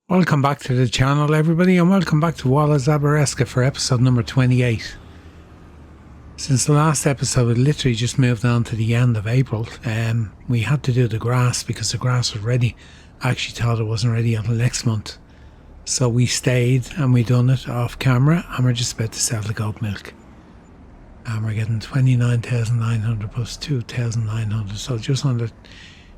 Welcome back to the channel, everybody, and welcome back to Wallace Zabareska for episode number 28. Since the last episode, we literally just moved on to the end of April. We had to do the grass because the grass was ready. I actually thought it wasn't ready until next month. So we stayed and we done it off camera, and we're just about to sell the goat milk. And we're getting 29,900 plus 2,900, so just under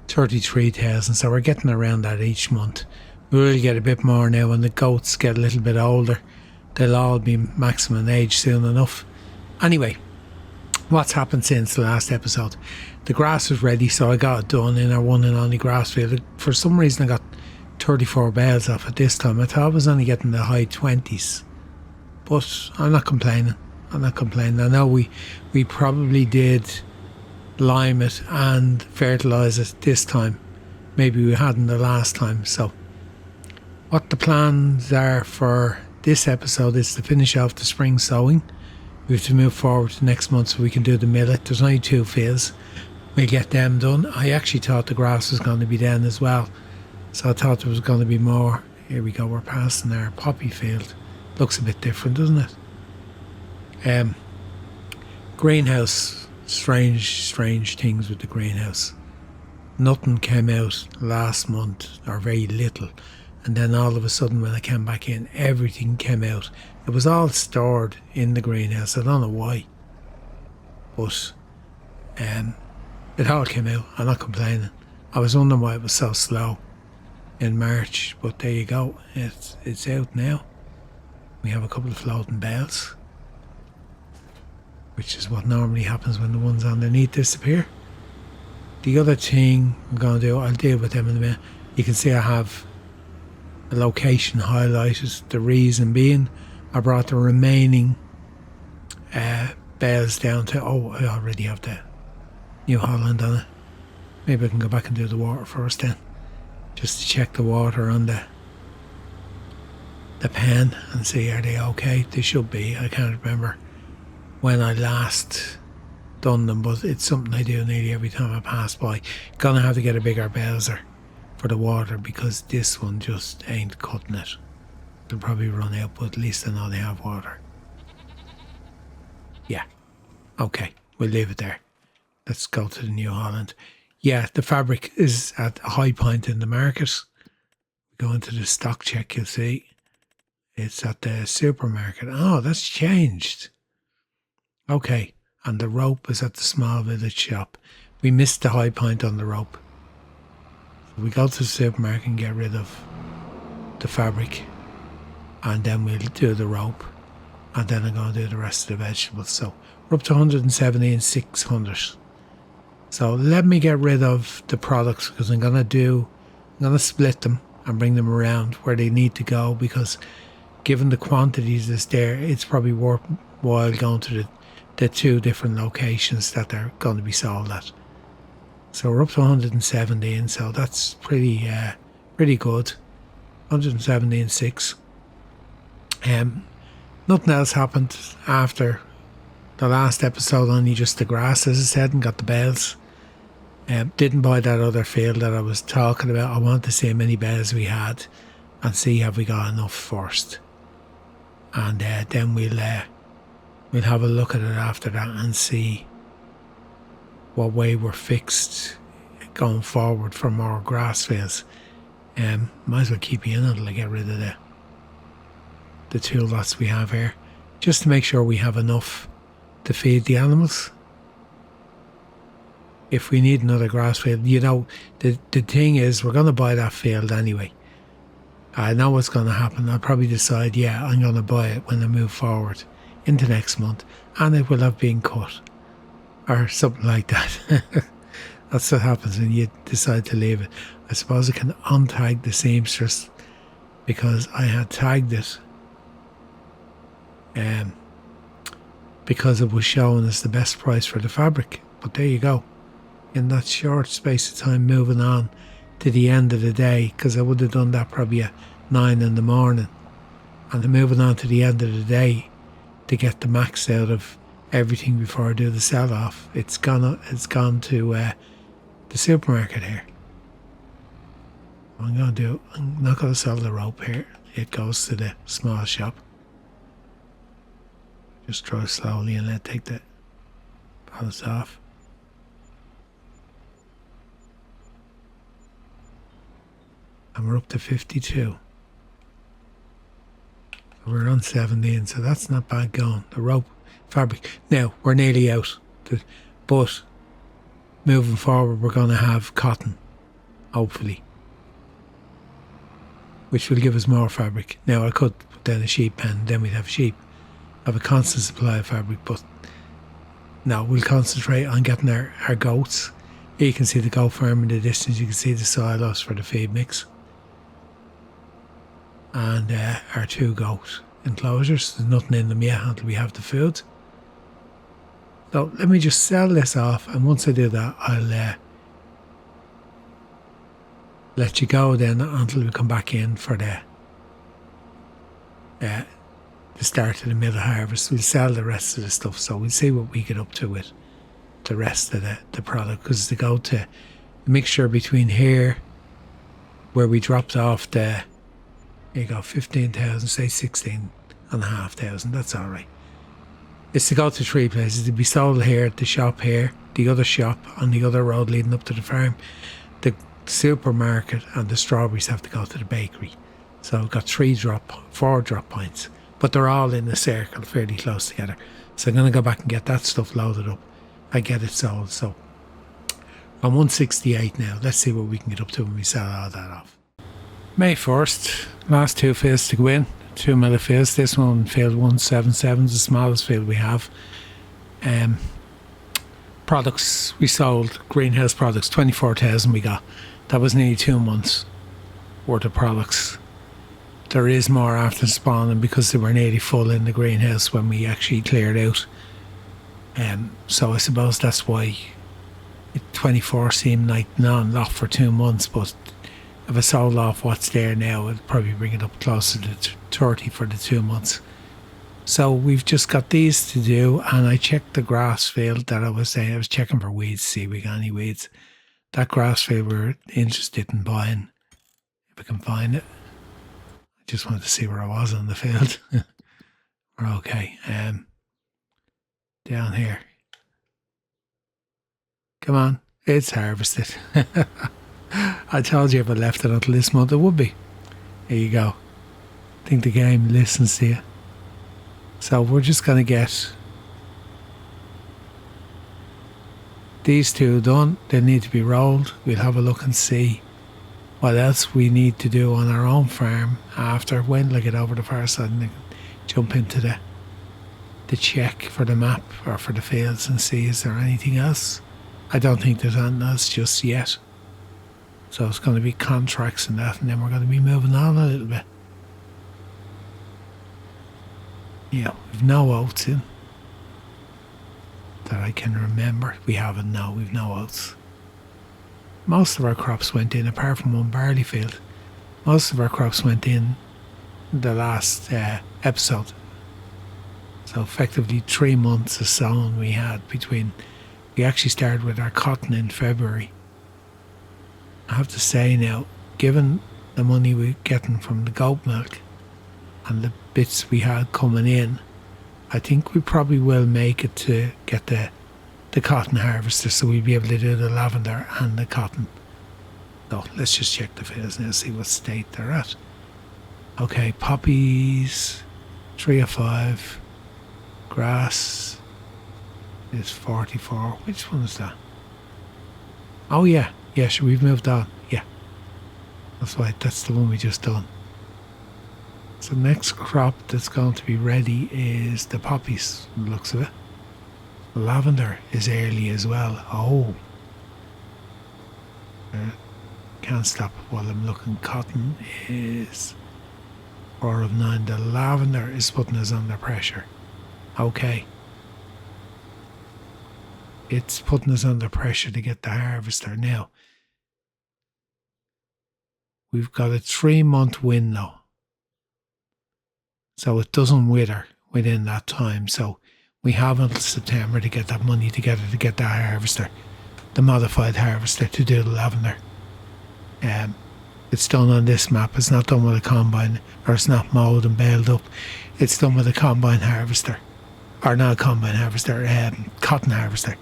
33,000. So we're getting around that each month. We will get a bit more now when the goats get a little bit older. They'll all be maximum age soon enough. Anyway, what's happened since the last episode? The grass was ready, so I got it done in our one and only grass field. For some reason I got 34 bales off it this time. I thought I was only getting the high 20s. But I'm not complaining. I know we probably did lime it and fertilise it this time. Maybe we hadn't the last time, so what the plans are for this episode is to finish off the spring sowing. We have to move forward to next month so we can do the millet. There's only 2 fields. We'll get them done. I actually thought the grass was going to be done as well. So I thought there was going to be more. Here we go, we're passing our poppy field. Looks a bit different, doesn't it? Greenhouse. Strange things with the greenhouse. Nothing came out last month, or very little. And then all of a sudden when I came back in, everything came out. It was all stored in the greenhouse. I don't know why. But it all came out. I'm not complaining. I was wondering why it was so slow in March. But there you go. It's out now. We have a couple of floating bales, which is what normally happens when the ones underneath disappear. The other thing I'm going to do, I'll deal with them in a minute. You can see I have the location highlighted. The reason being, I brought the remaining bales down to, I already have the New Holland on it. Maybe I can go back and do the water first then, just to check the water on the pen and see are they okay. They should be. I can't remember when I last done them, but it's something I do nearly every time I pass by. Gonna have to get a bigger bowser for the water because this one just ain't cutting it. They'll probably run out, but at least I know they have water. Yeah, okay, we'll leave it there. Let's go to the New Holland. Yeah, the fabric is at a high point in the market. Go into the stock check, you'll see it's at the supermarket. Oh, that's changed. Okay, and the rope is at the small village shop. We missed the high point on the rope. We go to the supermarket and get rid of the fabric, and then we'll do the rope, and then I'm going to do the rest of the vegetables. So we're up to 170 and 600. So let me get rid of the products because I'm going to split them and bring them around where they need to go, because given the quantities that's there, it's probably worthwhile going to the 2 different locations that they're going to be sold at. So we're up to 170, and so that's pretty good. 170 and 6. Nothing else happened after the last episode, only just the grass, as I said, and got the bales. Didn't buy that other field that I was talking about. I wanted to see how many bales we had and see have we got enough first. And then we'll have a look at it after that and see what way we're fixed going forward for more grass fields. Might as well keep you in until I get rid of the 2 lots we have here, just to make sure we have enough to feed the animals. If we need another grass field, the thing is, we're going to buy that field anyway. I know what's going to happen. I'll probably decide, yeah, I'm going to buy it when I move forward into next month, and it will have been cut or something like that. That's what happens when you decide to leave it. I suppose I can untag the seamstress because I had tagged it because it was showing us the best price for the fabric. But there you go. In that short space of time, moving on to the end of the day, because I would have done that probably at 9 in the morning, and then moving on to the end of the day to get the max out of everything before I do the sell off. It's gone to the supermarket here. I'm not going to sell the rope here. It goes to the small shop. Just draw slowly and let take the pallets off. And we're up to 52. We're on 17, so that's not bad going. The rope fabric. Now, we're nearly out. But moving forward, we're going to have cotton, hopefully, which will give us more fabric. Now, I could put down a sheep pen, then we'd have sheep. Have a constant supply of fabric, but no, we'll concentrate on getting our goats. Here you can see the goat farm in the distance. You can see the silos for the feed mix. And our 2 goat enclosures. There's nothing in them yet until we have the food. So let me just sell this off, and once I do that, I'll let you go then until we come back in for the start of the middle harvest. We'll sell the rest of the stuff, so we'll see what we get up to with the rest of the product, because to go to the mixture between here where we dropped off there you go, 15,000, say 16,500, that's alright. It's to go to 3 places. To be sold here at the shop here, the other shop on the other road leading up to the farm, the supermarket, and the strawberries have to go to the bakery. So we've got 4 drop points, but they're all in a circle fairly close together. So I'm going to go back and get that stuff loaded up and get it sold. So I'm 168 now. Let's see what we can get up to when we sell all that off. May 1st, last 2 fields to go in, 2 millet fields. This one, field 177, is the smallest field we have. Products we sold, greenhouse products, 24,000 we got. That was nearly 2 months worth of products. There is more after spawning because they were nearly full in the greenhouse when we actually cleared out. So I suppose that's why 24 seemed like not a lot for 2 months, but if I sold off what's there now, it'd probably bring it up closer to 30 for the 2 months. So we've just got these to do, and I checked the grass field that I was saying. I was checking for weeds, see if we got any weeds. That grass field we're interested in buying, if I can find it. I just wanted to see where I was on the field. We're okay. Down here. Come on, it's harvested. I told you if I left it until this month, it would be. There you go. I think the game listens to you. So we're just going to get these 2 done. They need to be rolled. We'll have a look and see what else we need to do on our own farm after. When will I get over the far side and jump into the check for the map or for the fields and see is there anything else. I don't think there's anything else just yet. So it's going to be contracts and that, and then we're going to be moving on a little bit. Yeah, we've no oats in that I can remember. We haven't now, we've no oats. Most of our crops went in, apart from one barley field. Most of our crops went in the last episode. So effectively 3 months of sowing we had between. We actually started with our cotton in February. I have to say now, given the money we're getting from the goat milk and the bits we had coming in, I think we probably will make it to get the cotton harvester, so we'll be able to do the lavender and the cotton. So let's just check the fields now, see what state they're at. Okay, poppies, 3 of 5. Grass is 44. Which one is that? Oh yeah, sure, we've moved on. Yeah, that's right, that's the one we just done. So next crop that's going to be ready is the poppies, from the looks of it. Lavender is early as well. Oh, can't stop while I'm looking. Cotton is 4 of 9. The lavender is putting us under pressure. Okay, it's putting us under pressure to get the harvester now. We've got a 3-month window, so it doesn't wither within that time. So we have until September to get that money together to get that harvester, the modified harvester, to do the lavender. It's done on this map. It's not done with a combine, or it's not mowed and baled up. It's done with a combine harvester. Or not a combine harvester, cotton harvester.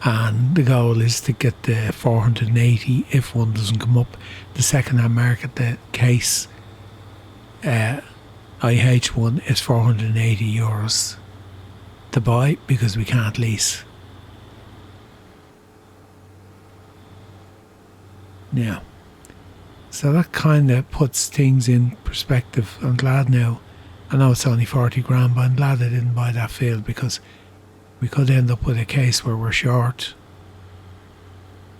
And the goal is to get the 480 if one doesn't come up. The second-hand market, the case IH one is €480 to buy because we can't lease. Now, so that kind of puts things in perspective. I'm glad now. I know it's only 40 grand, but I'm glad I didn't buy that field because we could end up with a case where we're short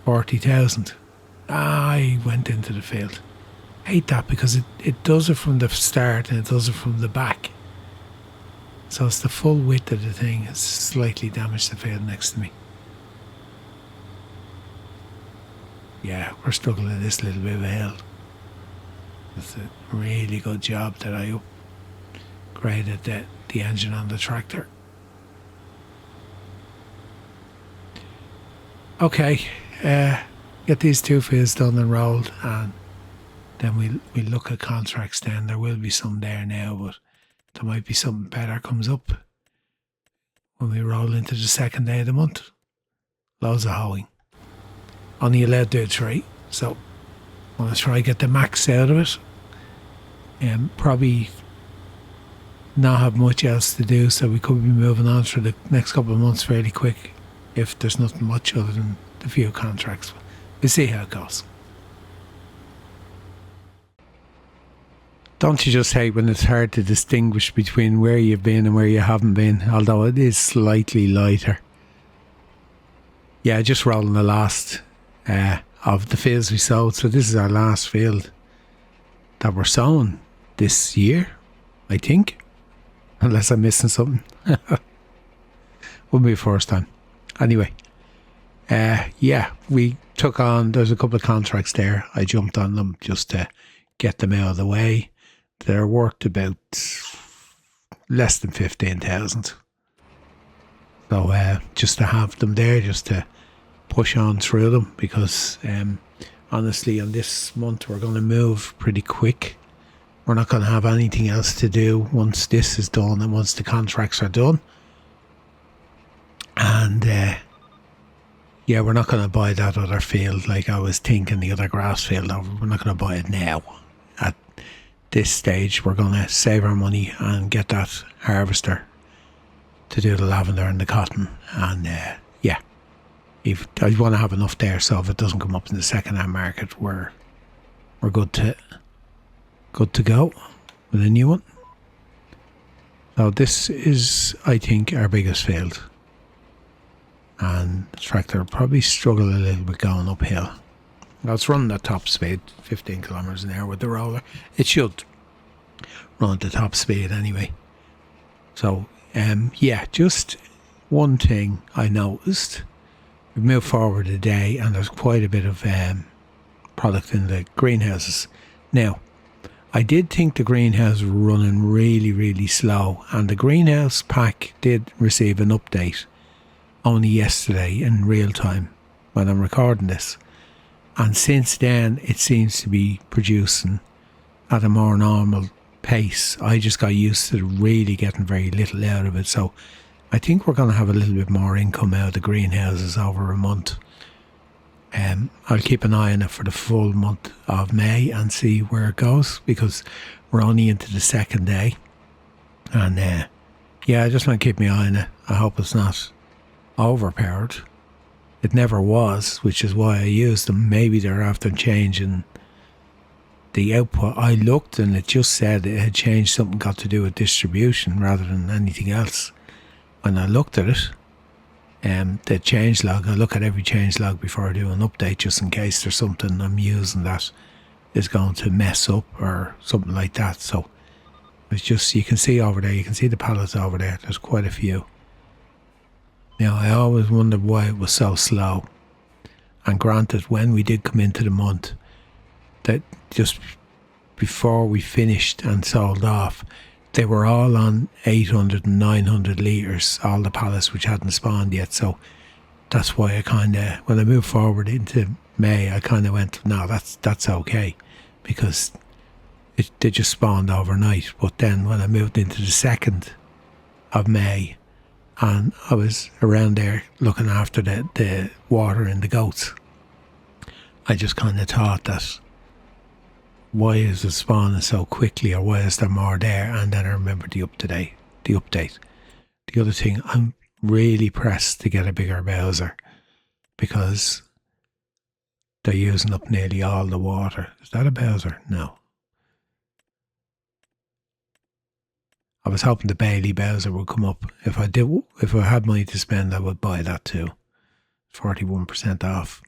40,000. I went into the field. I hate that because it does it from the start and it does it from the back. So it's the full width of the thing. It's slightly damaged the field next to me. Yeah, we're struggling with this little bit of a hill. It's a really good job that I upgraded the engine on the tractor. Okay, get these two fields done and rolled, and then we'll look at contracts then. There will be some there now, but there might be something better comes up when we roll into the second day of the month. Loads of hoeing. Only allowed to do 3, so I'm going to try get the max out of it. Probably not have much else to do, so we could be moving on for the next couple of months fairly quick if there's nothing much other than the few contracts. We'll see how it goes. Don't you just hate when it's hard to distinguish between where you've been and where you haven't been, although it is slightly lighter. Yeah, just rolling the last of the fields we sowed. So this is our last field that we're sowing this year, I think. Unless I'm missing something. Wouldn't be the first time. Anyway, yeah, we took on, there's a couple of contracts there. I jumped on them just to get them out of the way. They're worth about less than 15,000. So just to have them there, just to push on through them, because honestly on this month we're going to move pretty quick. We're not going to have anything else to do once this is done and once the contracts are done. And yeah, we're not going to buy that other field like I was thinking, the other grass field. We're not going to buy it now. At this stage we're going to save our money and get that harvester to do the lavender and the cotton. And yeah, I want to have enough there, so if it doesn't come up in the second-hand market, we're good to go with a new one. So this is, I think, our biggest field, and the tractor will probably struggle a little bit going uphill. Now it's running at top speed, 15 kilometers an hour with the roller. It should run at the top speed anyway. So yeah, just one thing I noticed. We've moved forward a day and there's quite a bit of product in the greenhouses. Now, I did think the greenhouse was running really, really slow, and the greenhouse pack did receive an update only yesterday in real time when I'm recording this. And since then, it seems to be producing at a more normal pace. I just got used to really getting very little out of it, so I think we're going to have a little bit more income out of the greenhouses over a month. I'll keep an eye on it for the full month of May and see where it goes, because we're only into the second day. And yeah, I just want to keep my eye on it. I hope it's not overpowered. It never was, which is why I used them. Maybe they're after changing the output. I looked and it just said it had changed, something got to do with distribution rather than anything else. When I looked at it, the change log, I look at every change log before I do an update, just in case there's something I'm using that is going to mess up or something like that. So it's just, you can see over there, you can see the pallets over there, there's quite a few. Now I always wondered why it was so slow, and granted, when we did come into the month, that just before we finished and sold off, they were all on 800 and 900 litres, all the pallets which hadn't spawned yet. So that's why I kind of, when I moved forward into May, I kind of went, no, that's okay, because they just spawned overnight. But then when I moved into the 2nd of May, and I was around there looking after the water in the goats, I just kind of thought that, why is it spawning so quickly, or why is there more there? And then I remembered the update. The other thing, I'm really pressed to get a bigger Bowser, because they're using up nearly all the water. Is that a Bowser? No. I was hoping the Bailey Bowser would come up. If I had money to spend, I would buy that too. 41% off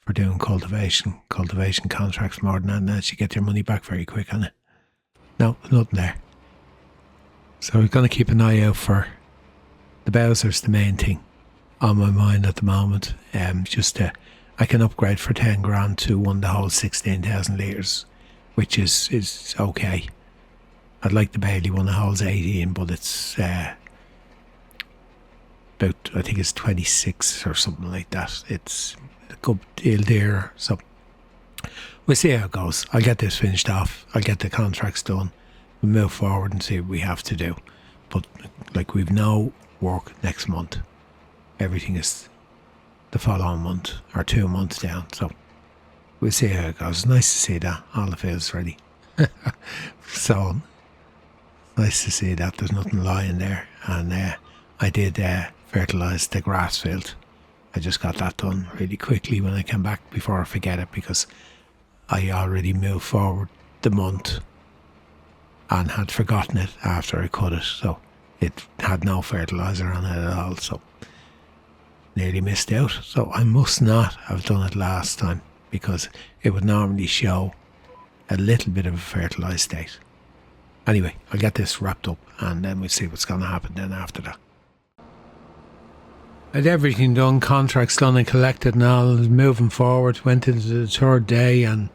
for doing cultivation contracts more than that. And then you get your money back very quick on it. No, nothing there. So we're going to keep an eye out for the Bowser's, the main thing on my mind at the moment. I can upgrade for 10 grand to one that holds 16,000 litres, which is okay. I'd like the Bailey one that holds 18, but it's about, I think it's 26 or something like that. It's a good deal there. So we'll see how it goes. I'll get this finished off. I'll get the contracts done. We'll move forward and see what we have to do. But like, we've no work next month. Everything is the following month or 2 months down. So we'll see how it goes. It's nice to see that all the field's ready. So nice to see that there's nothing lying there. And I did fertilise the grass field. I just got that done really quickly when I came back before I forget it, because I already moved forward the month and had forgotten it after I cut it. So it had no fertiliser on it at all. So nearly missed out. So I must not have done it last time, because it would normally show a little bit of a fertilised state. Anyway, I'll get this wrapped up and then we'll see what's going to happen then after that. I had everything done, contracts done and collected and all, moving forward, went into the 3rd day, and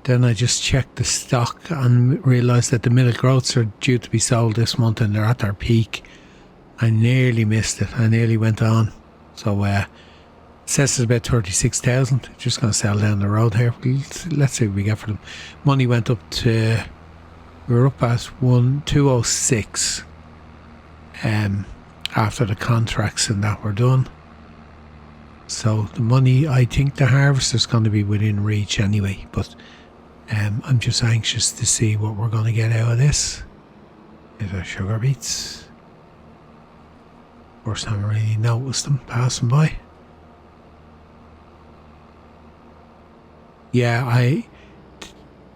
then I just checked the stock and realised that the Millet Groats are due to be sold this month and they're at their peak. I nearly missed it. I nearly went on. So it says it's about 36,000. Just going to sell down the road here. Let's see what we get for them. Money went up to, we were up at 206 after the contracts and that were done. So the money, I think the harvest is going to be within reach anyway, but I'm just anxious to see what we're going to get out of this. Is there sugar beets? First time I really noticed them passing by. Yeah, I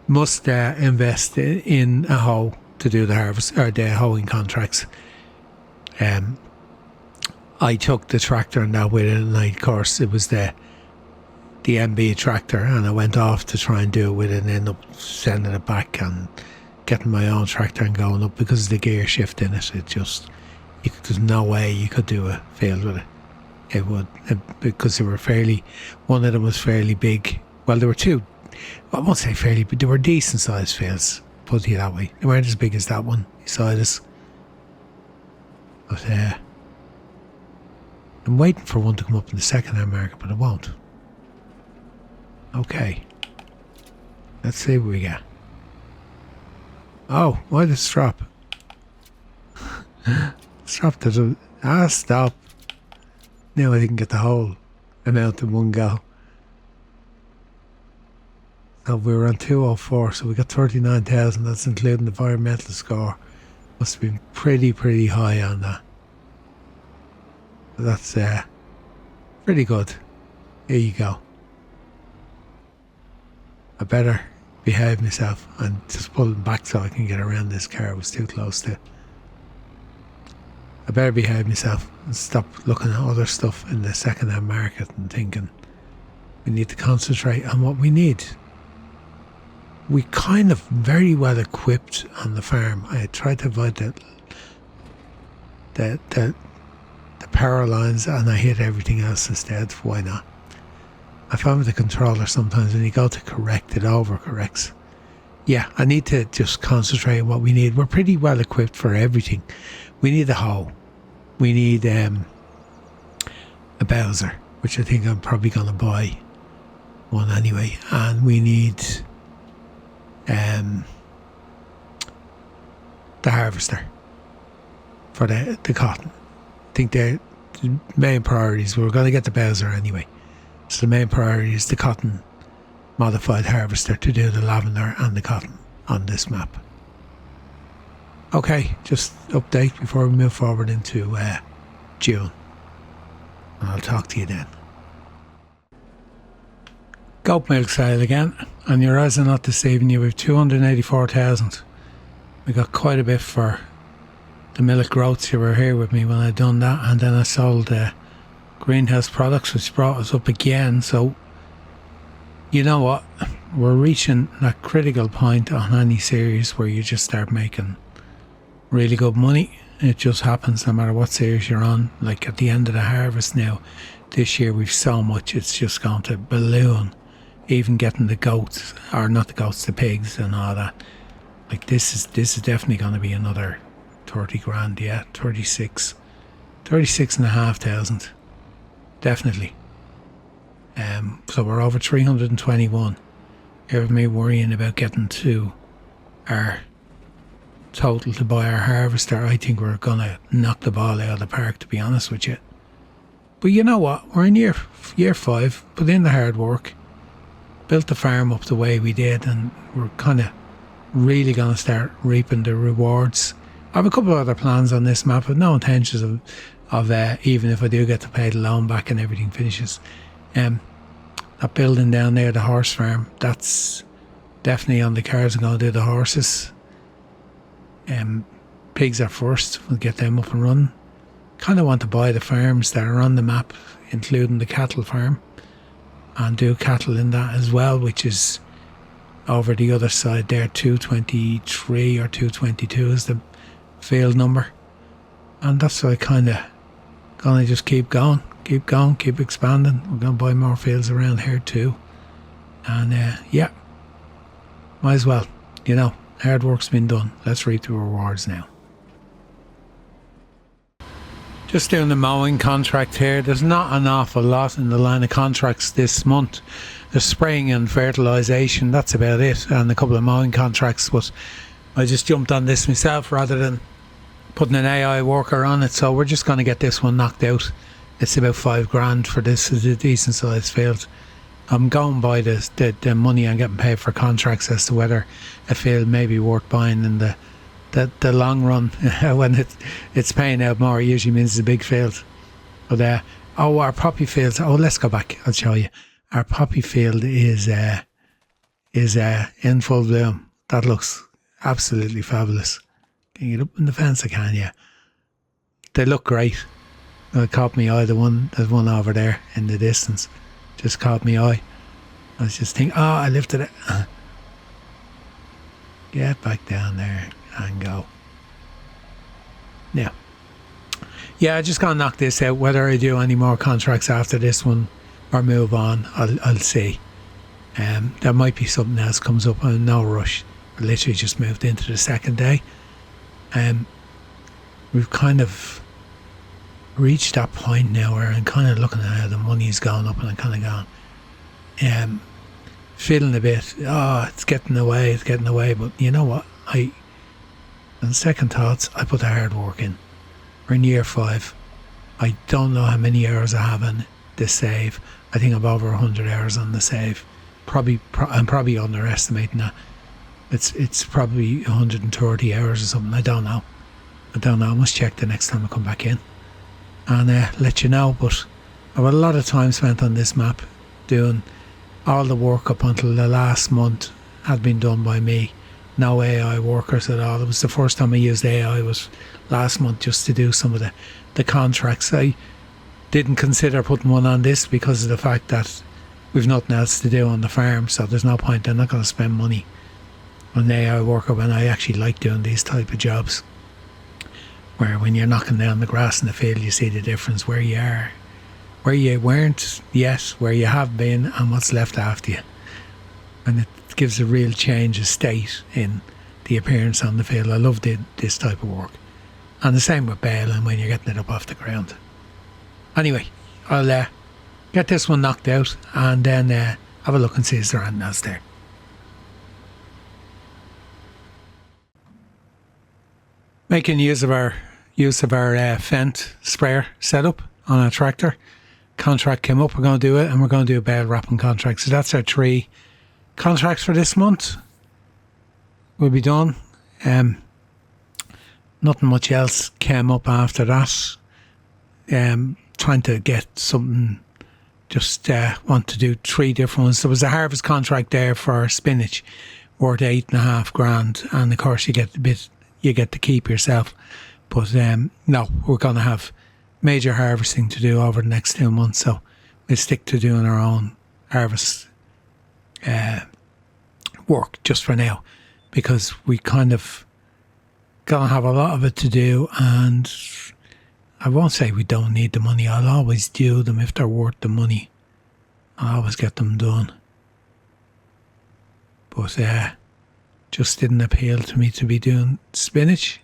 must invest in a hoe to do the harvest or the hoeing contracts. I took the tractor and that with it, and of course it was the MB tractor, and I went off to try and do it with it and ended up sending it back and getting my own tractor and going up, because of the gear shift in it. It just, there's no way you could do a field with it. It would, because they were one of them was fairly big. Well, there were two, I won't say fairly, but they were decent sized fields, put it that way. They weren't as big as that one beside us. But I'm waiting for one to come up in the second-hand market, but it won't. Okay. Let's see what we get. Oh, why did it drop? It's dropped to the... stop. Now I didn't get the whole amount in one go. So we were on 204, so we got 39,000. That's including the environmental score. Must have been pretty high on that. That's pretty good. Here you go. I better behave myself and just pull it back so I can get around this car. It was too close to. I better behave myself and stop looking at other stuff in the second-hand market and thinking we need to concentrate on what we need. We kind of very well equipped on the farm. I tried to avoid the power lines, and I hit everything else instead. Why not? I found with the controller sometimes when you go to correct, it overcorrects. Yeah, I need to just concentrate on what we need. We're pretty well equipped for everything. We need a hoe. We need a Bowser, which I think I'm probably going to buy one anyway. And we need the harvester for the cotton. I think they're the main priorities. We're going to get the Bowser anyway. So the main priority is the cotton modified harvester to do the lavender and the cotton on this map. Okay, just update before we move forward into June. And I'll talk to you then. Goat milk sale again, and your eyes are not deceiving you. We've 284,000. We got quite a bit for the Millet Groats who were here with me when I done that, and then I sold greenhouse products, which brought us up again. So you know what, we're reaching that critical point on any series where you just start making really good money. It just happens no matter what series you're on. Like at the end of the harvest now, this year we've so much, it's just going to balloon. Even getting the goats, or not the goats, the pigs and all that. Like this is definitely going to be another 30 grand, yeah, 36,500, definitely. So we're over 321. Here's me worrying about getting to our total to buy our harvester. I think we're going to knock the ball out of the park, to be honest with you. But you know what? We're in year 5, put in the hard work, built the farm up the way we did, and we're kind of really going to start reaping the rewards. I have a couple of other plans on this map, but no intentions of even if I do get to pay the loan back and everything finishes. That building down there, the horse farm, that's definitely on the cards. I'm going to do the horses. Pigs are first. We'll get them up and running. Kind of want to buy the farms that are on the map, including the cattle farm, and do cattle in that as well, which is over the other side there. 223 or 222 is the field number, and that's what I kind of gonna just keep going, keep expanding. We're gonna buy more fields around here too, and yeah, might as well, you know, hard work's been done. Let's reap the rewards now. Just doing the mowing contract here. There's not an awful lot in the line of contracts this month. The spraying and fertilisation, that's about it, and a couple of mowing contracts, but I just jumped on this myself rather than putting an AI worker on it, so we're just going to get this one knocked out. It's about 5 grand for this. It's a decent sized field. I'm going by the money I'm getting paid for contracts as to whether a field may be worth buying in the long run. When it's paying out more, it usually means it's a big field. But our poppy fields, let's go back, I'll show you. Our poppy field is in full bloom. That looks absolutely fabulous. Can you get up in the fence? I can, yeah. They look great. It caught me eye. There's one over there in the distance. Just caught me eye. I was just thinking, I lifted it. Get back down there and go. Now, yeah, I just gotta knock this out. Whether I do any more contracts after this one or move on, I'll see. There might be something else comes up. I'm in no rush. I literally just moved into the second day. We've kind of reached that point now where I'm kind of looking at how the money's going up, and I'm kind of going, feeling a bit, it's getting away, but you know what, on second thoughts, I put the hard work in. We're in year 5. I don't know how many hours I have in the save. I think I'm over 100 hours on the save. I'm probably underestimating that. It's probably 130 hours or something. I don't know. I must check the next time I come back in and let you know. But I've had a lot of time spent on this map, doing all the work up until the last month had been done by me. No AI workers at all. It was the first time I used AI was last month, just to do some of the contracts. I didn't consider putting one on this because of the fact that we've nothing else to do on the farm, so there's no point. I'm not going to spend money on an AI worker when I actually like doing these type of jobs, where when you're knocking down the grass in the field, you see the difference where you are, where you weren't yet, where you have been, and what's left after you. And it gives a real change of state in the appearance on the field. I love this type of work. And the same with baling when you're getting it up off the ground. Anyway, I'll get this one knocked out and then have a look and see if there anything else there. Making use of our Fent sprayer setup on our tractor. Contract came up, we're going to do it, and we're going to do a bale wrapping contract. So that's our 3 contracts for this month. We'll be done. Nothing much else came up after that. Trying to get something, just want to do 3 different ones. There was a harvest contract there for spinach worth 8.5 grand, and of course you get to keep yourself. But no, we're going to have major harvesting to do over the next 2 months, so we'll stick to doing our own harvest work just for now, because we kind of gonna have a lot of it to do, and I won't say we don't need the money. I'll always do them if they're worth the money. I'll always get them done. But just didn't appeal to me to be doing spinach.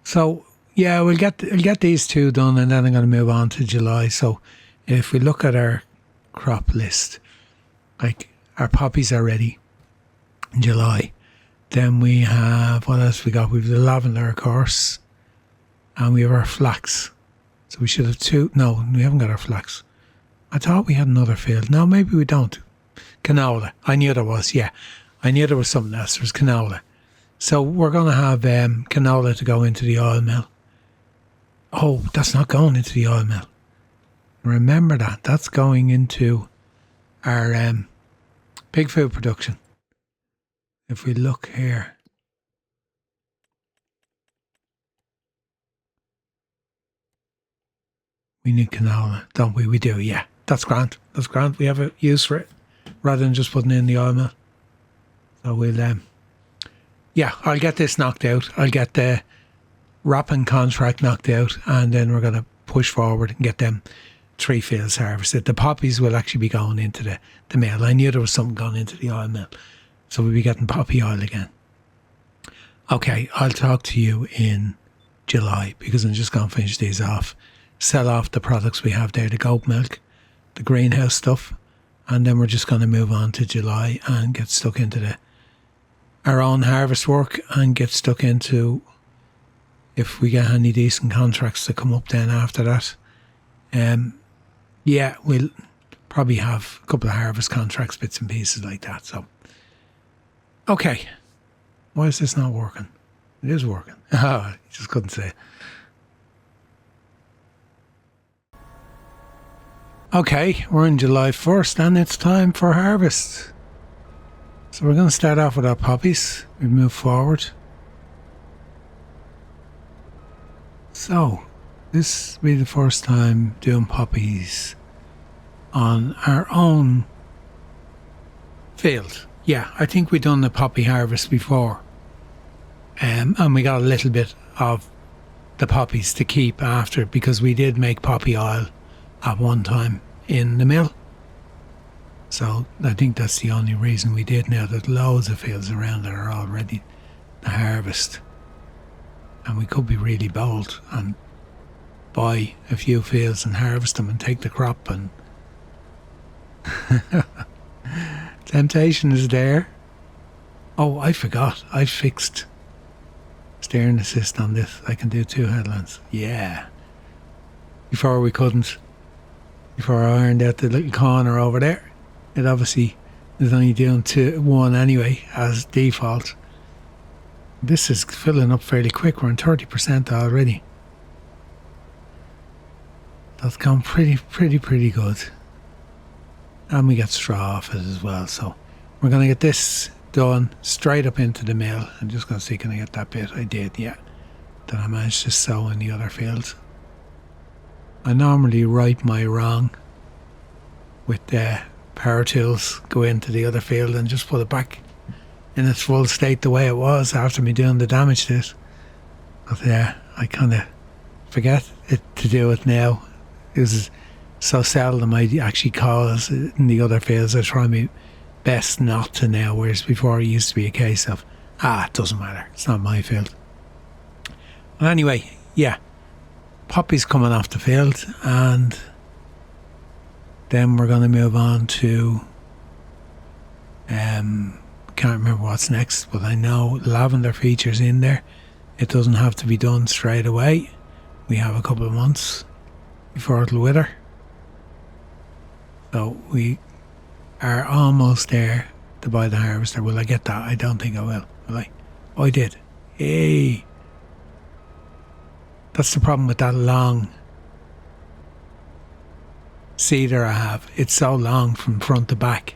So yeah, we'll get these 2 done, and then I'm going to move on to July. So if we look at our crop list, like our poppies are ready in July. Then we have, what else we got? We have the lavender, of course, and we have our flax. So we should have 2. No, we haven't got our flax. I thought we had another field. No, maybe we don't. Canola. I knew there was, yeah. I knew there was something else. There was canola. So we're going to have canola to go into the oil mill. Oh, that's not going into the oil mill. Remember that. That's going into our pig food production. If we look here. We need canola, don't we? We do, yeah. That's grand. That's grand. We have a use for it rather than just putting it in the oil mill. So we'll, yeah, I'll get this knocked out. I'll get the wrapping contract knocked out, and then we're going to push forward and get them 3 fields harvested. The poppies will actually be going into the mill. I knew there was something going into the oil mill. So we'll be getting poppy oil again. Okay, I'll talk to you in July, because I'm just going to finish these off. Sell off the products we have there, the goat milk, the greenhouse stuff, and then we're just going to move on to July and get stuck into our own harvest work, and get stuck into, if we get any decent contracts to come up then after that. Yeah, we'll probably have a couple of harvest contracts, bits and pieces like that. So, okay. Why is this not working? It is working. Oh, you just couldn't say it. Okay, we're in July 1st and it's time for harvest. So we're going to start off with our poppies. We move forward. So, this will be the first time doing poppies on our own field. Yeah, I think we've done the poppy harvest before. And we got a little bit of the poppies to keep after, because we did make poppy oil at one time in the mill. So I think that's the only reason we did. Now there's loads of fields around that are all ready to harvest. And we could be really bold and buy a few fields and harvest them and take the crop, and temptation is there. Oh, I forgot. I fixed steering assist on this. I can do 2 headlands. Yeah. Before we couldn't. Before I ironed out the little corner over there. It obviously is only doing 1 anyway as default. This is filling up fairly quick. We're on 30% already. That's gone pretty good. And we get straw off it as well. So we're going to get this done straight up into the mill. I'm just going to see, can I get that bit? I did, yeah. Then I managed to sow in the other field. I normally right my wrong with the power tools, go into the other field and just put it back in its full state the way it was after me doing the damage to it. But yeah, I kind of forget to do it now. It was so seldom I actually cause in the other fields. I try my best not to now, whereas before it used to be a case of, it doesn't matter, it's not my field. Well, anyway, yeah, poppies coming off the field, and then we're going to move on to can't remember what's next, but I know lavender features in there. It doesn't have to be done straight away. We have a couple of months before it'll wither, so we are almost there to buy the harvester. Will I get that? I don't think I will I? Oh, I did. Hey, that's the problem with that long cedar I have. It's so long from front to back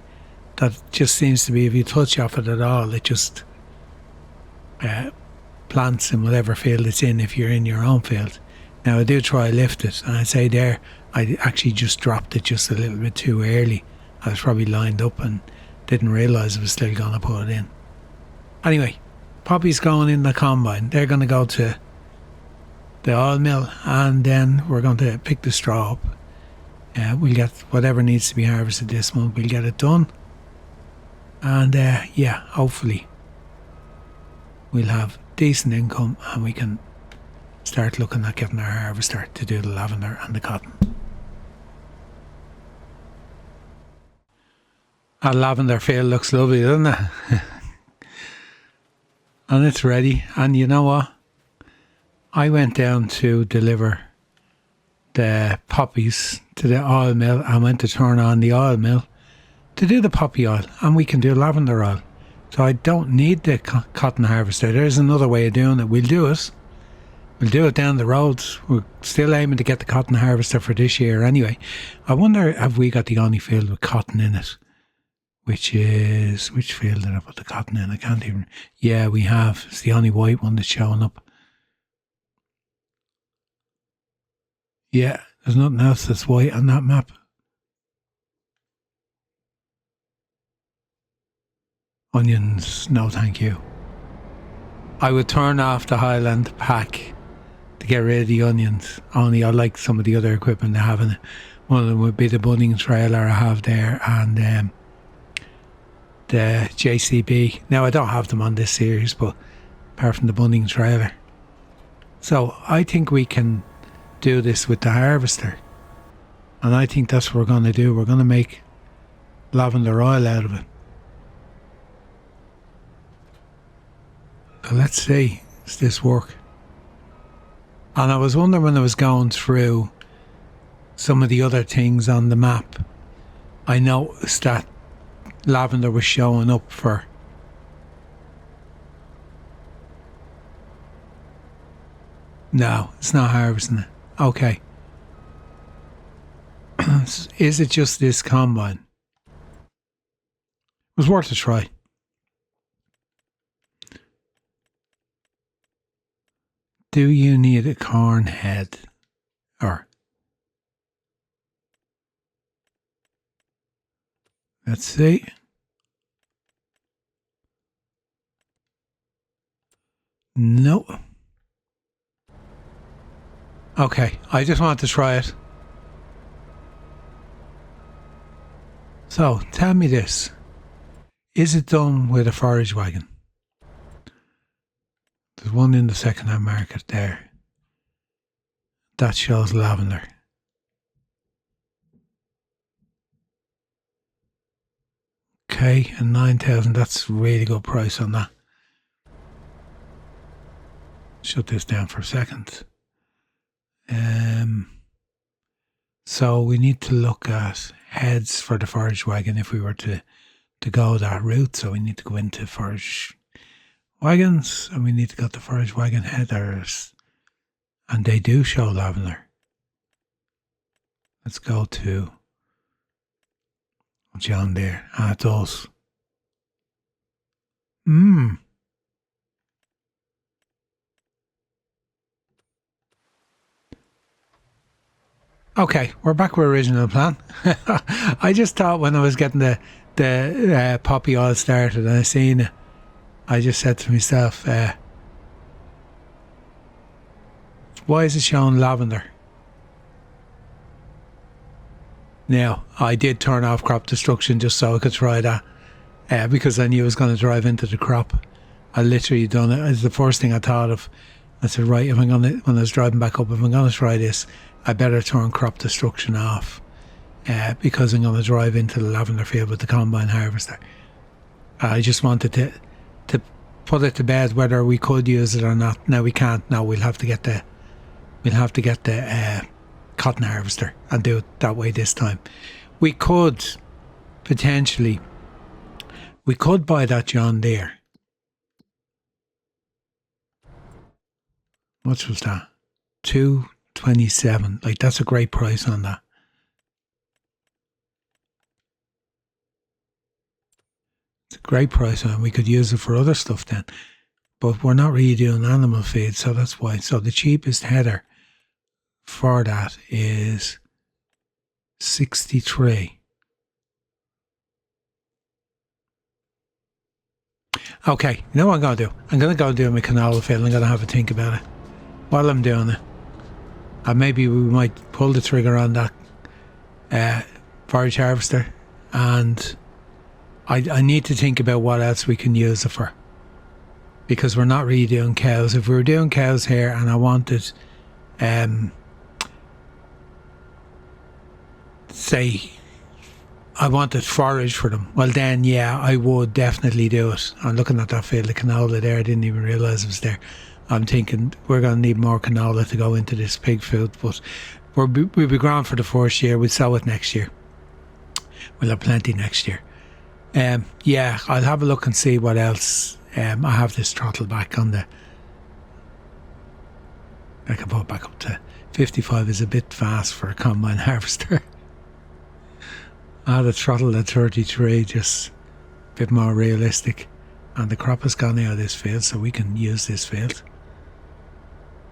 that just seems to be, if you touch off it at all, it just plants in whatever field it's in, if you're in your own field. Now I do try to lift it, and I'd say there I actually just dropped it just a little bit too early. I was probably lined up and didn't realise I was still going to put it in. Anyway, poppies going in the combine. They're going to go to the oil mill, and then we're going to pick the straw up. We'll get whatever needs to be harvested this month, we'll get it done. And yeah, hopefully we'll have decent income and we can start looking at getting our harvester to do the lavender and the cotton. Our lavender field looks lovely, doesn't it? And it's ready. And you know what? I went down to deliver the poppies to the oil mill and went to turn on the oil mill to do the poppy oil, and we can do lavender oil. So I don't need the cotton harvester. There's another way of doing it. We'll do it. We'll do it down the road. We're still aiming to get the cotton harvester for this year anyway. I wonder, have we got the only field with cotton in it? Which field did I put the cotton in? I can't even... Yeah, we have. It's the only white one that's showing up. Yeah, there's nothing else that's white on that map. Onions, no thank you. I would turn off the Highland pack to get rid of the onions. Only I like some of the other equipment they have in it. One of them would be the bunning trailer I have there, and the JCB. Now I don't have them on this series, but apart from the bunning trailer. So I think we can do this with the harvester, and I think that's what we're going to do. We're going to make lavender oil out of it. So let's see, does this work? And I was wondering when I was going through some of the other things on the map, I noticed that lavender was showing up for no, it's not harvesting it. Okay. Is it just this combine? It was worth a try. Do you need a corn head? Or let's see. No. Okay, I just wanted to try it. So, tell me this. Is it done with a forage wagon? There's one in the second-hand market there. That shows lavender. Okay, and 9,000, that's a really good price on that. Shut this down for a second. So we need to look at heads for the forage wagon if we were to go that route. So we need to go into forage wagons, and we need to get the forage wagon headers, and they do show lavender. Let's go to John Deere. It does. Okay, we're back with original plan. I just thought when I was getting the poppy oil started and I seen it, I just said to myself, why is it showing lavender? Now, I did turn off crop destruction just so I could try that, because I knew I was going to drive into the crop. I literally done it. It's the first thing I thought of I said, right, if I'm gonna, when I was driving back up, if I'm gonna try this, I better turn crop destruction off, because I'm gonna drive into the lavender field with the combine harvester. I just wanted to put it to bed whether we could use it or not. Now we can't. Now we'll have to get the cotton harvester and do it that way this time. We could potentially, we could buy that John Deere. What was that? 227. Like, that's a great price on that. It's a great price on it. We could use it for other stuff then. But we're not really doing animal feed, so that's why. So the cheapest header for that is 63. Okay, you know what I'm going to do? I'm going to go do my canola field. I'm going to have a think about it while I'm doing it. And maybe we might pull the trigger on that forage harvester. And I need to think about what else we can use it for. Because we're not really doing cows. If we were doing cows here and I wanted, say, I wanted forage for them, well then, yeah, I would definitely do it. I'm looking at that field of canola there. I didn't even realise it was there. I'm thinking we're going to need more canola to go into this pig food, but we'll be ground for the first year. We'll sow it next year. We'll have plenty next year. Yeah, I'll have a look and see what else. I have this throttle back on the... I can put it back up to 55 is a bit fast for a combine harvester. I had a throttle at 33, just a bit more realistic. And the crop has gone out of this field, so we can use this field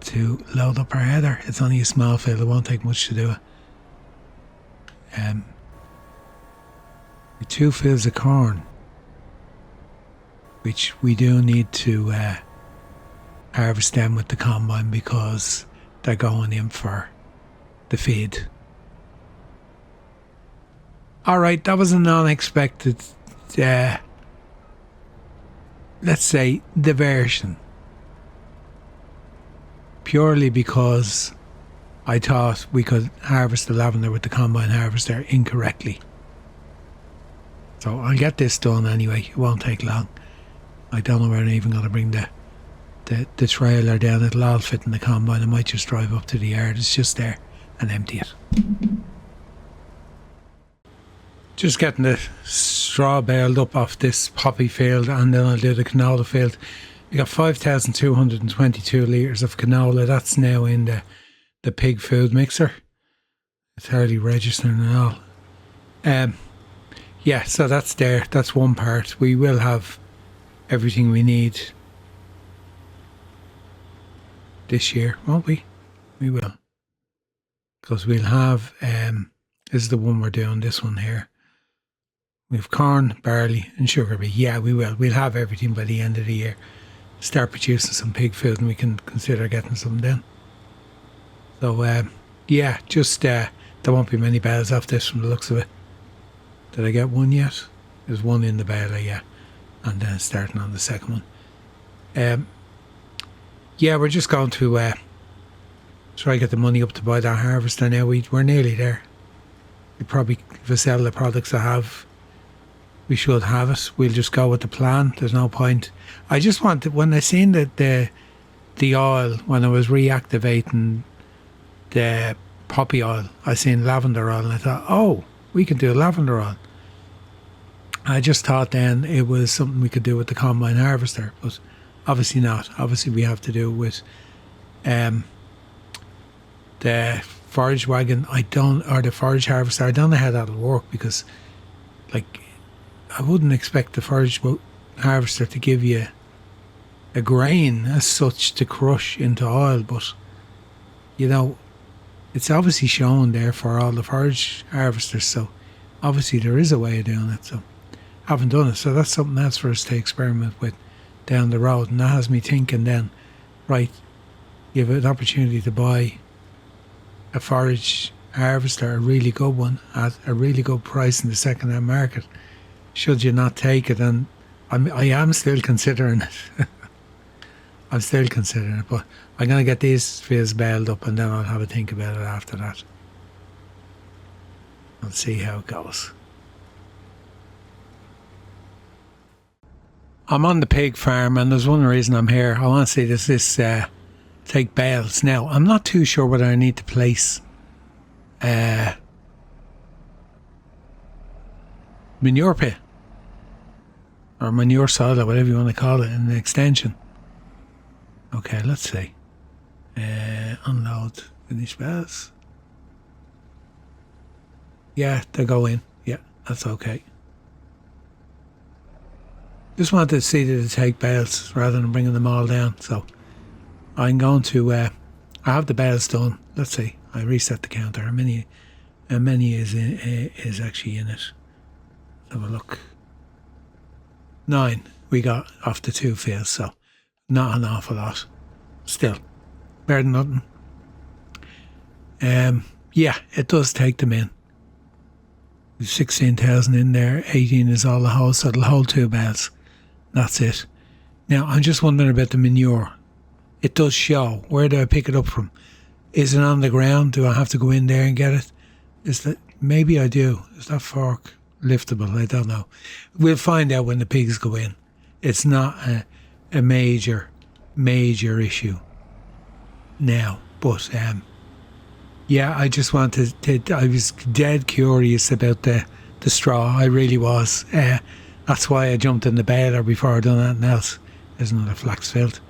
to load up our header. It's only a small field, it won't take much to do it. With 2 fields of corn, which we do need to harvest them with the combine because they're going in for the feed. Alright, that was an unexpected, let's say, diversion. Purely because I thought we could harvest the lavender with the combine harvester incorrectly. So I'll get this done anyway, it won't take long. I don't know where I'm even going to bring the trailer down. It'll all fit in the combine. I might just drive up to the yard, it's just there, and empty it. Just getting the straw baled up off this poppy field, and then I'll do the canola field. We got 5,222 litres of canola. That's now in the pig food mixer. It's hardly registering at all. Yeah, so that's there. That's one part. We will have everything we need this year, won't we? We will. Because we'll have, this is the one we're doing, this one here. We have corn, barley and sugar beet. Yeah, we will. We'll have everything by the end of the year. Start producing some pig food and we can consider getting some then. So, yeah, just, there won't be many bales off this from the looks of it. Did I get one yet? There's one in the baler, yeah. And then starting on the second one. Yeah, we're just going to try to get the money up to buy that harvester now. We're nearly there. We probably, if we sell the products I have, we should have it. We'll just go with the plan. There's no point. I just wanted, when I seen the oil, when I was reactivating the poppy oil, I seen lavender oil and I thought, oh, we can do lavender oil. I just thought then it was something we could do with the combine harvester, but obviously not. Obviously we have to do it with the forage wagon. Or the forage harvester. I don't know how that'll work because, like, I wouldn't expect the forage harvester to give you a grain as such to crush into oil, but you know, it's obviously shown there for all the forage harvesters, so obviously there is a way of doing it. So haven't done it, so that's something else for us to experiment with down the road. And that has me thinking then, right, you have an opportunity to buy a forage harvester, a really good one, at a really good price in the second-hand market. Should you not take it? And I am still considering it. I'm still considering it, but I'm going to get these fields baled up and then I'll have a think about it after that. I'll see how it goes. I'm on the pig farm, and there's one reason I'm here. I want to see this take bales. Now, I'm not too sure whether I need to place manure pit or manure soil or whatever you want to call it in the extension. Okay, let's see. Unload finish bales. Yeah, they go in. Yeah, that's okay. Just wanted to see that it take bales rather than bringing them all down. So I'm going to. I have the bales done. Let's see. I reset the counter. How many is actually in it? Have a look. 9 we got off the 2 fields, so not an awful lot. Still, better than nothing. Yeah, it does take them in. 16,000 in there. 18 is all the whole, so it'll hold 2 bales. That's it. Now, I'm just wondering about the manure. It does show. Where do I pick it up from? Is it on the ground? Do I have to go in there and get it? Is that, maybe I do. Is that fork liftable? I don't know. We'll find out when the pigs go in. It's not a major issue now. But, yeah, I just wanted to, I was dead curious about the straw. I really was. That's why I jumped in the baler before I done anything else. There's another flax field.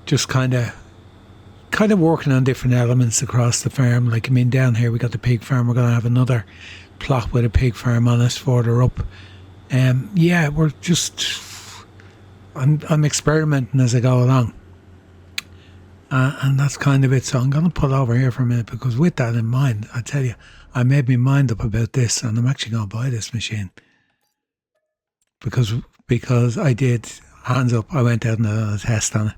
Just kind of working on different elements across the farm. Like, I mean, down here we got the pig farm. We're going to have another plot with a pig farm on it further up. Yeah, we're just, I'm experimenting as I go along. And that's kind of it. So I'm going to pull over here for a minute, because with that in mind, I tell you, I made my mind up about this, and I'm actually going to buy this machine. Because I did, hands up, I went out and did a test on it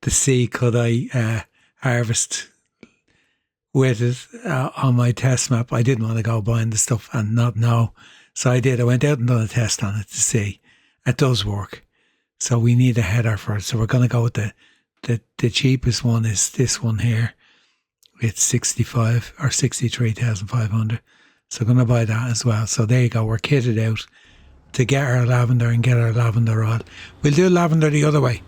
to see could I harvest with it on my test map. I didn't want to go buying the stuff and not know. So I did. I went out and done a test on it to see. It does work. So we need a header for it. So we're going to go with the cheapest one is this one here. It's 65 or 63,500. So I'm going to buy that as well. So there you go. We're kitted out to get our lavender and get our lavender oil. We'll do lavender the other way.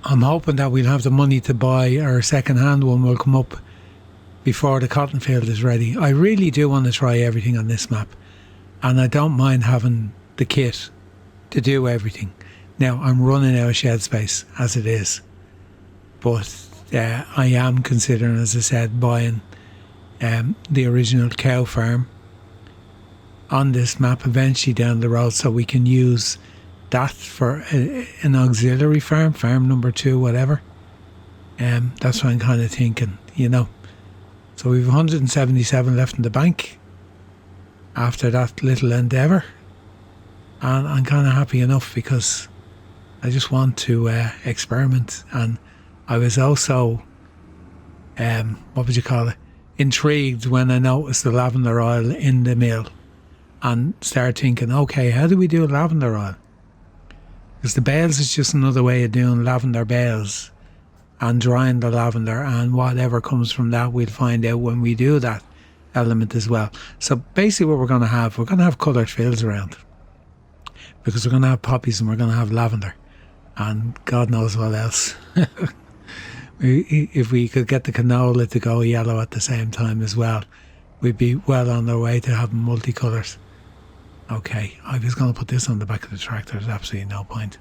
I'm hoping that we'll have the money to buy our second-hand one. Will come up before the cotton field is ready. I really do want to try everything on this map, and I don't mind having the kit to do everything. Now, I'm running out of shed space as it is, but I am considering, as I said, buying the original cow farm on this map eventually down the road, so we can use that for an auxiliary farm number 2, whatever. That's what I'm kind of thinking, you know. So we've 177 left in the bank after that little endeavour, and I'm kind of happy enough, because I just want to experiment. And I was also what would you call it, intrigued when I noticed the lavender oil in the mill, and started thinking, okay, how do we do lavender oil? Because the bales is just another way of doing lavender bales and drying the lavender, and whatever comes from that we'll find out when we do that element as well. So basically what we're going to have coloured fields around, because we're going to have poppies and we're going to have lavender and God knows what else. If we could get the canola to go yellow at the same time as well, we'd be well on our way to having multicolours. Okay, I was going to put this on the back of the tractor. There's absolutely no point.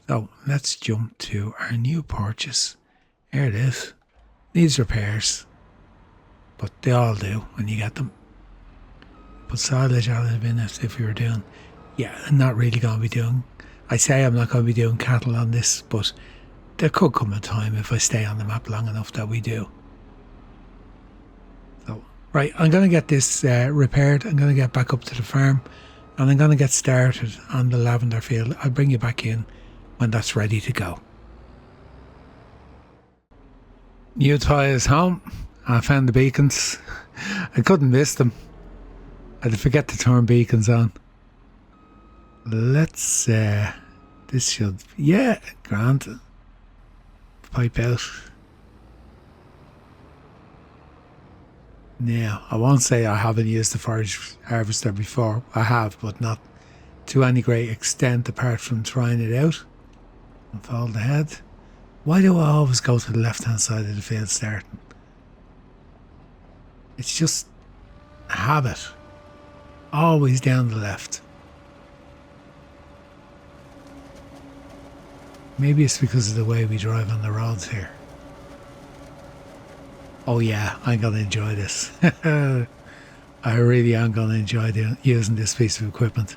So let's jump to our new purchase. Here it is. Needs repairs, but they all do when you get them. Put silage additive in it if you were doing. Yeah, I'm not really going to be doing. I say I'm not going to be doing cattle on this, but there could come a time if I stay on the map long enough that we do. So, right, I'm going to get this repaired. I'm going to get back up to the farm, and I'm going to get started on the lavender field. I'll bring you back in when that's ready to go. New tie is home. I found the beacons. I couldn't miss them. I'd forget to turn beacons on. Let's, this should, yeah, grand. Pipe out. Now, I won't say I haven't used the forage harvester before. I have, but not to any great extent apart from trying it out. Unfold the head. Why do I always go to the left-hand side of the field starting? It's just a habit. Always down the left. Maybe it's because of the way we drive on the roads here. Oh yeah, I'm going to enjoy this. I really am going to enjoy using this piece of equipment.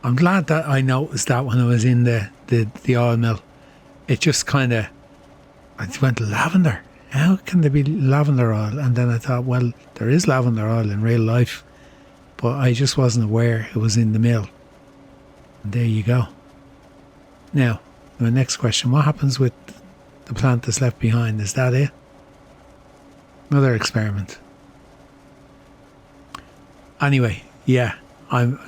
I'm glad that I noticed that when I was in the oil mill. It just kind of, I just went lavender. How can there be lavender oil? And then I thought, well, there is lavender oil in real life, but I just wasn't aware it was in the mill. And there you go. Now, my next question, what happens with the plant that's left behind? Is that it? Another experiment. Anyway, yeah, I'm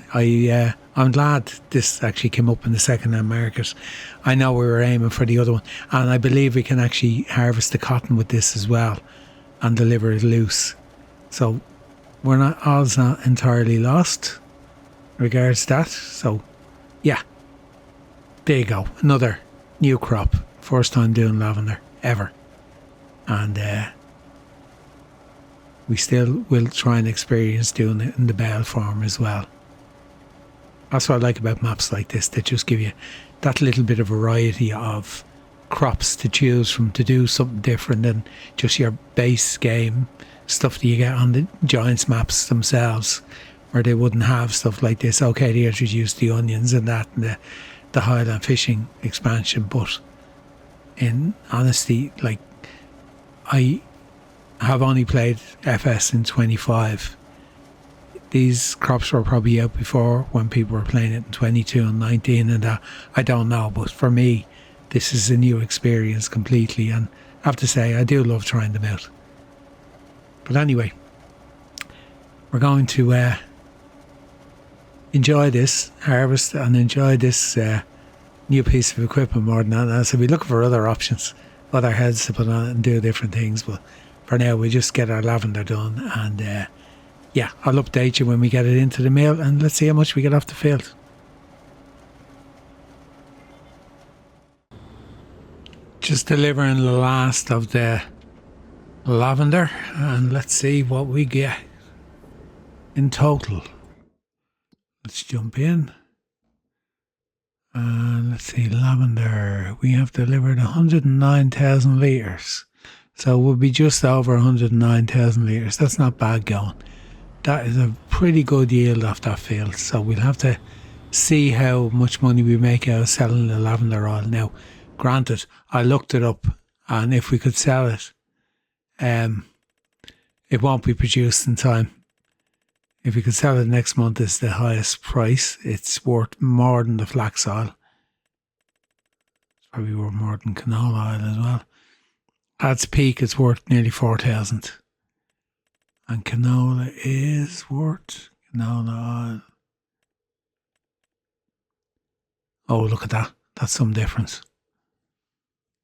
glad this actually came up in the second-hand market. I know we were aiming for the other one, and I believe we can actually harvest the cotton with this as well and deliver it loose. So all's not entirely lost regards to that. So yeah, there you go. Another new crop. First time doing lavender ever. And we still will try and experience doing it in the bale form as well. That's what I like about maps like this. They just give you that little bit of variety of crops to choose from to do something different than just your base game stuff that you get on the Giants maps themselves, where they wouldn't have stuff like this. Okay, they introduced the onions and that and the Highland fishing expansion, but in honesty, like, I have only played FS in 25. These crops were probably out before when people were playing it in 22 and 19 and that. I don't know, but for me, this is a new experience completely, and I have to say, I do love trying them out. But anyway, we're going to enjoy this harvest and enjoy this new piece of equipment more than that. So we're looking for other options, other heads to put on it and do different things, but for now we just get our lavender done, and yeah, I'll update you when we get it into the mill, and let's see how much we get off the field. Just delivering the last of the lavender, and let's see what we get in total. Let's jump in. And let's see, lavender. We have delivered 109,000 litres. So we'll be just over 109,000 litres. That's not bad going. That is a pretty good yield off that field. So we'll have to see how much money we make out of selling the lavender oil. Now, granted, I looked it up, and if we could sell it, it won't be produced in time. If we could sell it next month, it's the highest price. It's worth more than the flax oil. It's probably worth more than canola oil as well. At its peak, it's worth nearly 4,000. And canola is worth, canola oil. Oh, look at that. That's some difference.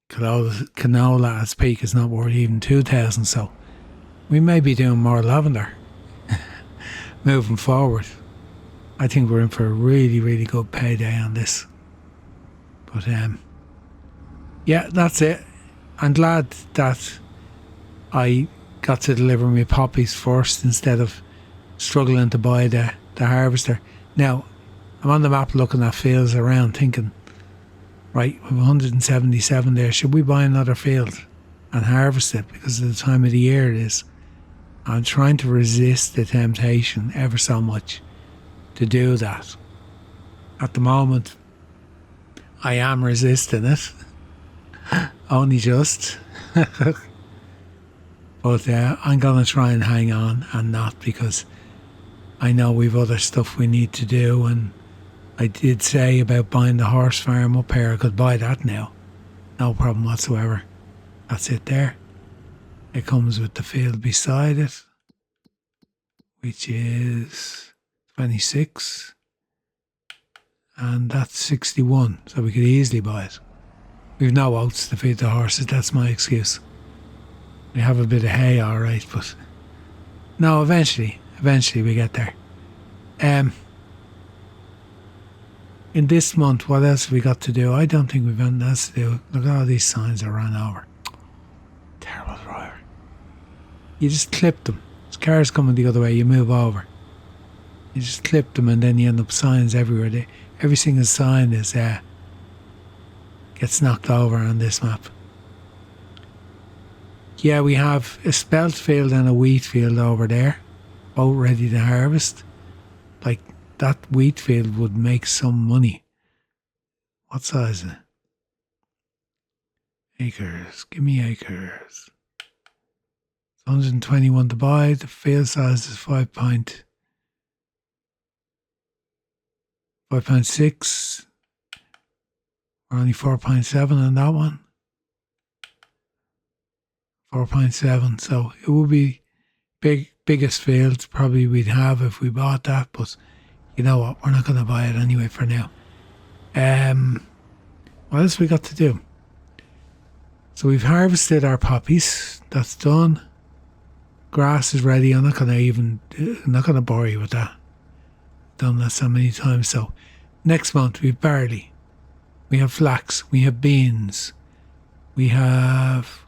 Canola at its peak is not worth even 2,000, so we may be doing more lavender moving forward. I think we're in for a really, really good payday on this. But yeah, that's it. I'm glad that I got to deliver my poppies first instead of struggling to buy the harvester. Now, I'm on the map looking at fields around thinking, right, we have 177 there. Should we buy another field and harvest it because of the time of the year it is? I'm trying to resist the temptation ever so much to do that. At the moment, I am resisting it. Only just. But I'm going to try and hang on and not, because I know we've other stuff we need to do, and I did say about buying the horse farm up here. I could buy that now. No problem whatsoever. That's it there. It comes with the field beside it, which is 26. and that's 61, so we could easily buy it. We've no oats to feed the horses, that's my excuse. We have a bit of hay, alright, but no, eventually we get there. In this month, what else have we got to do? I don't think we've anything else to do. Look at all these signs that ran over. Terrible driver. You just clip them. There's cars coming the other way, you move over. You just clip them and then you end up signs everywhere. Every single sign is gets knocked over on this map. Yeah, we have a spelt field and a wheat field over there, both ready to harvest. Like, that wheat field would make some money. What size is it? Acres. Give me acres. 121 to buy. The field size is 5.6. We're only 4.7 on that one. 4.7. So it would be biggest field probably we'd have if we bought that, but you know what, we're not going to buy it anyway for now. What else we got to do? So we've harvested our poppies. That's done. Grass is ready. I'm not going to bore you with that. Done that so many times. So next month we've barley. We have flax. We have beans. We have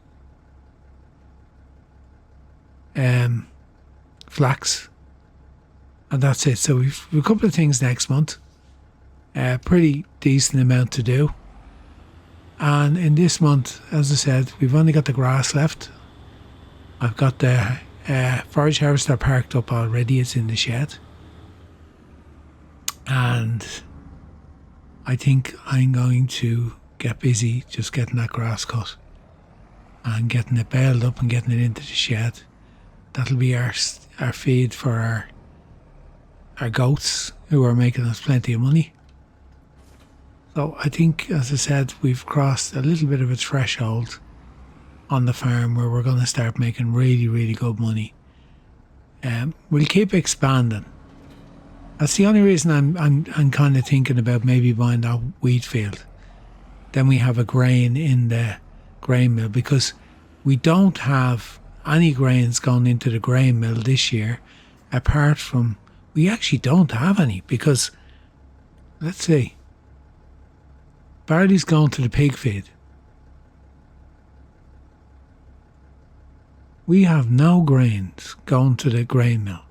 flax. And that's it. So we've a couple of things next month. Pretty decent amount to do. And in this month, as I said, we've only got the grass left. I've got the forage harvester parked up already. It's in the shed. And I think I'm going to get busy just getting that grass cut and getting it baled up and getting it into the shed. That'll be our feed for our goats, who are making us plenty of money. So I think, as I said, we've crossed a little bit of a threshold on the farm where we're going to start making really, really good money. We'll keep expanding. That's the only reason I'm kind of thinking about maybe buying that wheat field. Then we have a grain in the grain mill, because we don't have any grains going into the grain mill this year, apart from, we actually don't have any, because, let's see, barley's going to the pig feed. We have no grains going to the grain mill.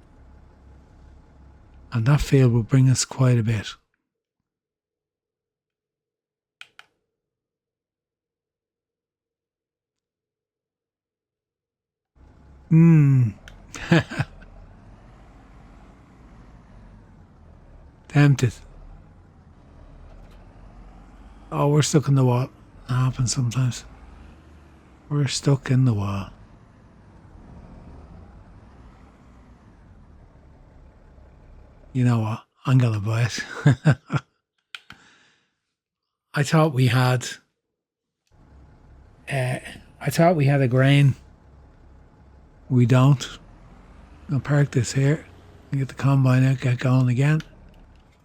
And that field will bring us quite a bit. Tempted. Oh, we're stuck in the wall. That happens sometimes. We're stuck in the wall. You know what? I'm going to buy it. I thought we had a grain. We don't. I'll park this here and get the combine out, get going again.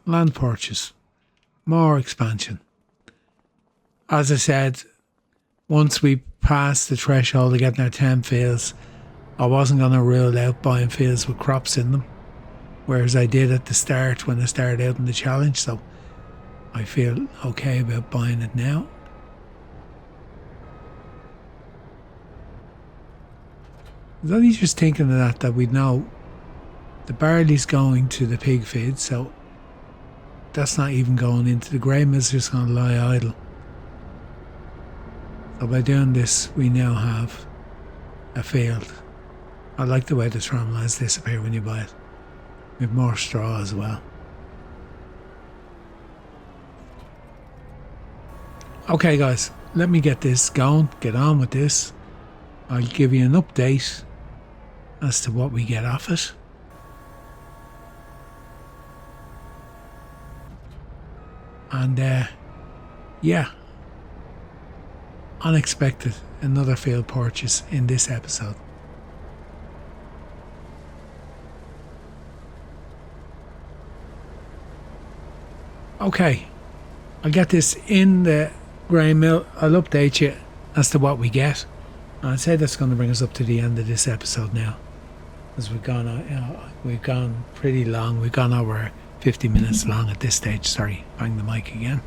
Land purchase. More expansion. As I said, once we passed the threshold of getting our 10 fields, I wasn't going to rule out buying fields with crops in them, whereas I did at the start when I started out in the challenge, so I feel okay about buying it now. I was only just thinking of that we'd know the barley's going to the pig feed, so that's not even going into the grain mill, it's just going to lie idle. So by doing this, we now have a field. I like the way the tram lines disappear when you buy it. With more straw as well. Okay guys, let me get this going, get on with this. I'll give you an update as to what we get off it. And yeah, unexpected, another field purchase in this episode. Okay, I'll get this in the grain mill. I'll update you as to what we get. I'd say that's going to bring us up to the end of this episode now, as we've gone pretty long. We've gone over 50 minutes long at this stage. Sorry, bang the mic again.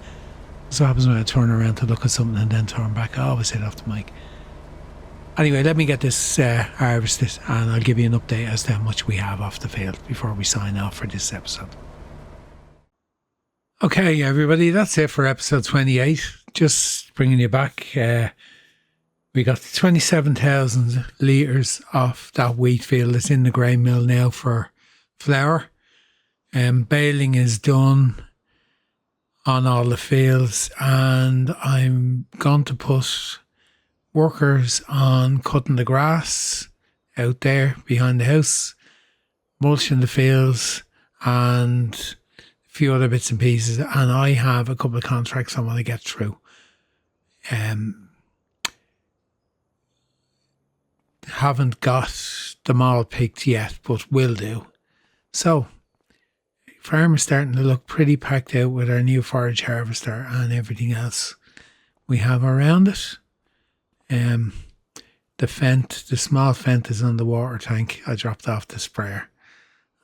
That's what happens when I turn around to look at something and then turn back. I always hit off the mic. Anyway, let me get this harvested, and I'll give you an update as to how much we have off the field before we sign off for this episode. Okay, everybody, that's it for episode 28. Just bringing you back. We got 27,000 litres off that wheat field that's in the grain mill now for flour. Baling is done on all the fields, and I'm going to put workers on cutting the grass out there behind the house, mulching the fields, and a few other bits and pieces. And I have a couple of contracts I want to get through. Haven't got them all picked yet, but will do. So, farm is starting to look pretty packed out with our new forage harvester and everything else we have around it. The small fent is on the water tank. I dropped off the sprayer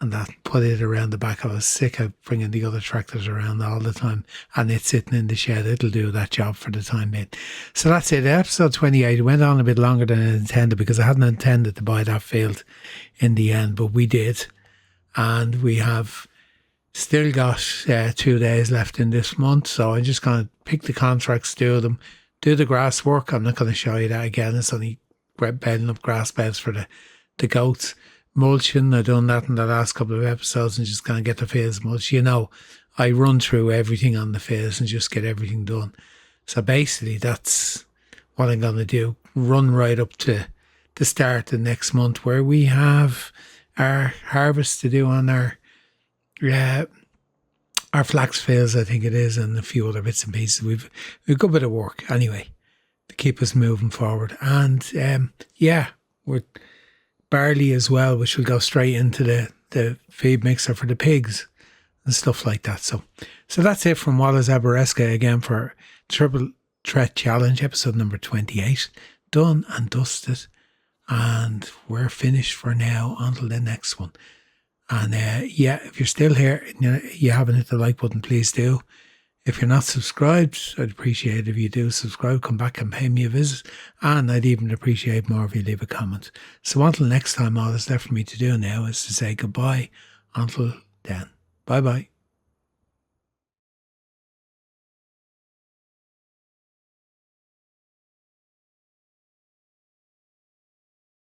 and that put it around the back. I was sick of bringing the other tractors around all the time, and it's sitting in the shed. It'll do that job for the time being. So that's it. Episode 28 went on a bit longer than I intended, because I hadn't intended to buy that field in the end, but we did. And we have still got 2 days left in this month. So I'm just going to pick the contracts, do them, do the grass work. I'm not going to show you that again. It's only bedding up grass beds for the goats. Mulching, I've done that in the last couple of episodes, and just going to get the fields mulched. You know, I run through everything on the fields and just get everything done. So basically that's what I'm going to do. Run right up to the start of next month, where we have our harvest to do on our flax fields, I think it is, and a few other bits and pieces. We've a good bit of work anyway to keep us moving forward. And we're barley as well, which will go straight into the feed mixer for the pigs and stuff like that. So that's it from Walla Zabareska again for Triple Threat Challenge, episode number 28. Done and dusted, and we're finished for now until the next one. And if you're still here and you haven't hit the like button, please do. If you're not subscribed, I'd appreciate it if you do subscribe, come back and pay me a visit. And I'd even appreciate more if you leave a comment. So until next time, all that's left for me to do now is to say goodbye. Until then, bye-bye.